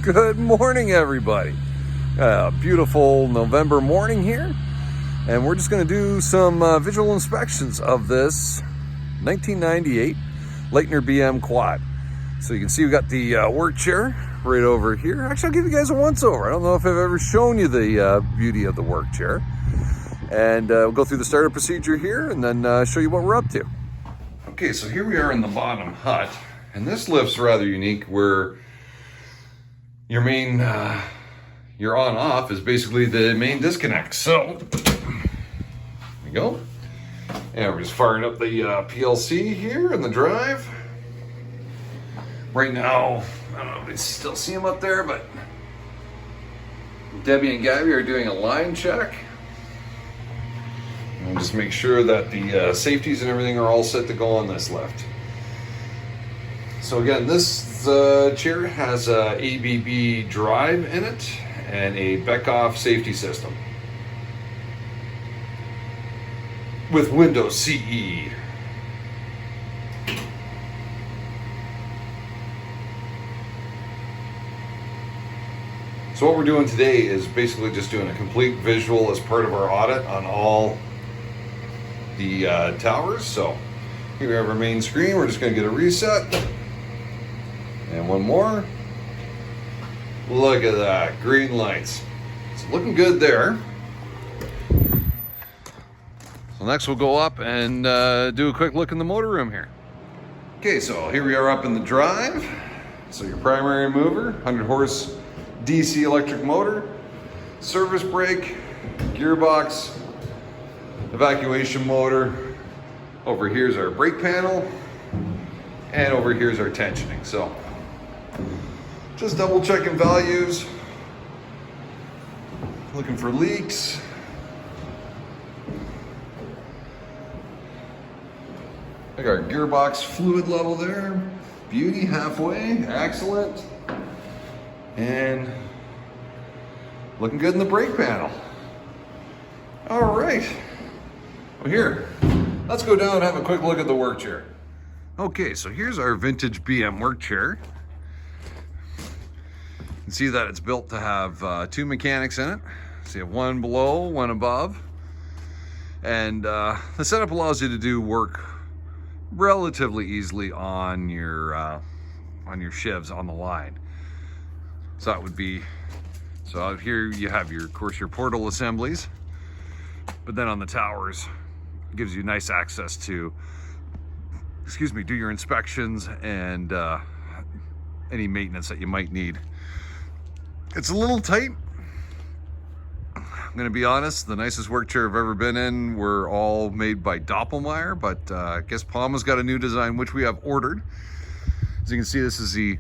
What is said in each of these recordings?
Good morning, everybody. Beautiful November morning here, and we're just going to do some visual inspections of this 1998 Letiner BM quad. So you can see we got the work chair right over here. Actually, I'll give you guys a once-over. I don't know if I've ever shown you the beauty of the work chair. And we'll go through the startup procedure here and then show you what we're up to. Okay, so here we are in the bottom hut, and this lift's rather unique where your main, your on-off is basically the main disconnect. So, there we go. And we're just firing up the PLC here in the drive. Right now, I don't know if you still see them up there, but Debbie and Gabby are doing a line check. And just make sure that the safeties and everything are all set to go on this lift. So again, this chair has a ABB drive in it and a Beckhoff safety system with Windows CE. So what we're doing today is basically just doing a complete visual as part of our audit on all the towers. So here we have our main screen. We're just going to get a reset. And one more. Look at that, green lights. It's looking good there. So next we'll go up and do a quick look in the motor room here. Okay, so here we are up in the drive. So your primary mover, 100 horse DC electric motor, service brake, gearbox, evacuation motor. Over here's our brake panel, and over here's our tensioning. So just double checking values, looking for leaks. I got our gearbox fluid level there. Beauty, halfway, excellent. And looking good in the brake panel. All right. Well, here, let's go down and have a quick look at the work chair. Okay, so here's our vintage BM work chair. You can see that it's built to have two mechanics in it. So you have one below, one above. And the setup allows you to do work relatively easily on your shivs on the line. So that would be, so out here you have your, of course, your portal assemblies, but then on the towers, it gives you nice access to, do your inspections and any maintenance that you might need. It's a little tight. I'm gonna be honest, the nicest work chair I've ever been in were all made by Doppelmayr, but I guess Palma's got a new design, which we have ordered. As you can see, this is the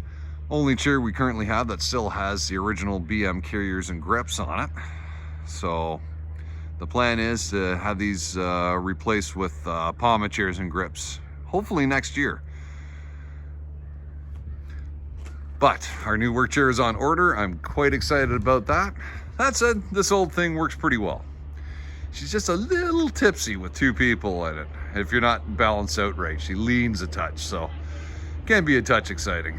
only chair we currently have that still has the original BM carriers and grips on it. So the plan is to have these replaced with Palma chairs and grips, hopefully next year. But our new work chair is on order. I'm quite excited about that. That said, this old thing works pretty well. She's just a little tipsy with two people in it. If you're not balanced out right, she leans a touch, so can be a touch exciting.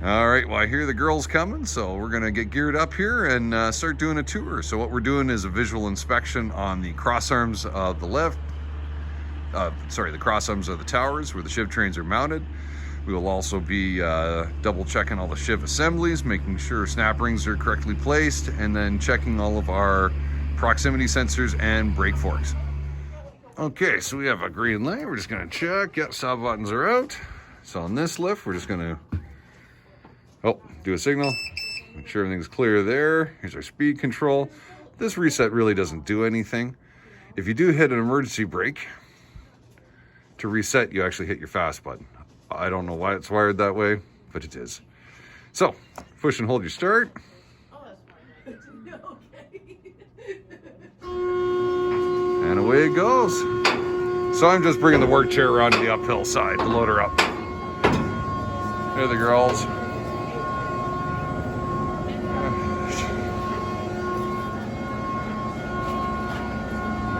All right, well, I hear the girls coming, so we're gonna get geared up here and start doing a tour. So what we're doing is a visual inspection on the cross arms of the lift, the cross arms of the towers where the shiv trains are mounted. We will also be double checking all the shiv assemblies, making sure snap rings are correctly placed, and then checking all of our proximity sensors and brake forks. Okay, so we have a green light. We're just gonna check. Yep, stop buttons are out. So on this lift, we're just gonna do a signal, make sure everything's clear there. Here's our speed control. This reset really doesn't do anything. If you do hit an emergency brake, to reset, you actually hit your fast button. I don't know why it's wired that way, but it is. So, push and hold your start. Oh, that's fine. Okay. And away it goes. So I'm just bringing the work chair around to the uphill side to load her up. There the girls.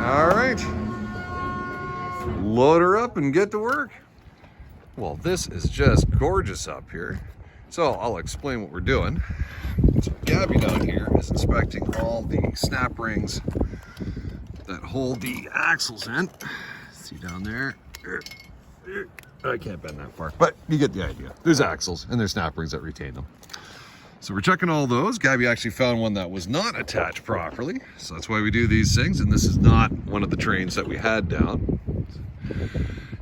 All right, load her up and get to work. Well, this is just gorgeous up here. So I'll explain what we're doing. So Gabby down here is inspecting all the snap rings that hold the axles in. See down there? I can't bend that far, but you get the idea. There's axles and there's snap rings that retain them. So we're checking all those. Gabby actually found one that was not attached properly. So that's why we do these things. And this is not one of the trains that we had down.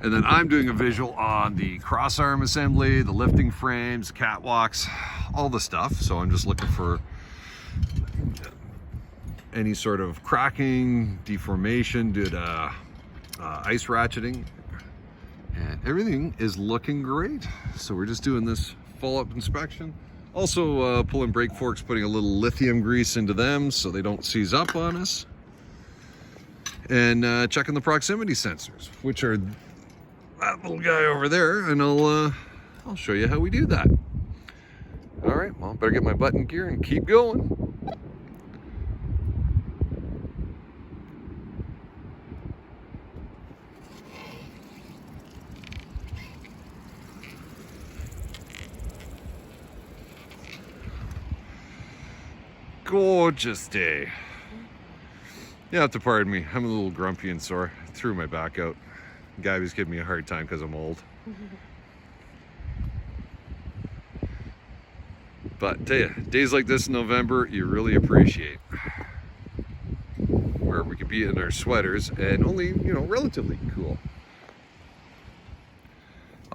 And then I'm doing a visual on the cross arm assembly, the lifting frames, catwalks, all the stuff. So I'm just looking for any sort of cracking, deformation due to ice ratcheting. And everything is looking great. So we're just doing this follow-up inspection. Also pulling brake forks, putting a little lithium grease into them so they don't seize up on us. And checking the proximity sensors, which are that little guy over there, and I'll show you how we do that. All right, well, better get my butt in gear and keep going. Gorgeous day. You have to pardon me. I'm a little grumpy and sore. I threw my back out. Gabby's giving me a hard time because I'm old. But tell you, days like this in November, you really appreciate. Where we could be in our sweaters and only, relatively cool.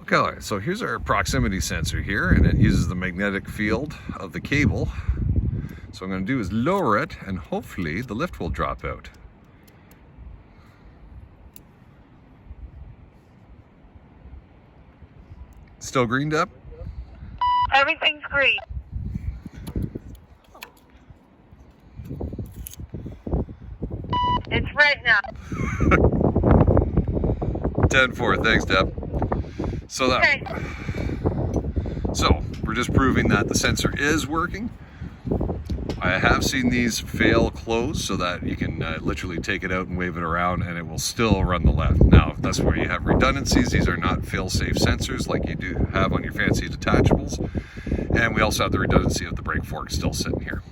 Okay, so here's our proximity sensor here, and it uses the magnetic field of the cable. So what I'm going to do is lower it, and hopefully the lift will drop out. Still greened up? Everything's green. It's red now. 10-4, thanks, Deb. So Okay. So we're just proving that the sensor is working. I have seen these fail close so that you can literally take it out and wave it around and it will still run the left. Now, that's where you have redundancies. These are not fail-safe sensors like you do have on your fancy detachables. And we also have the redundancy of the brake fork still sitting here.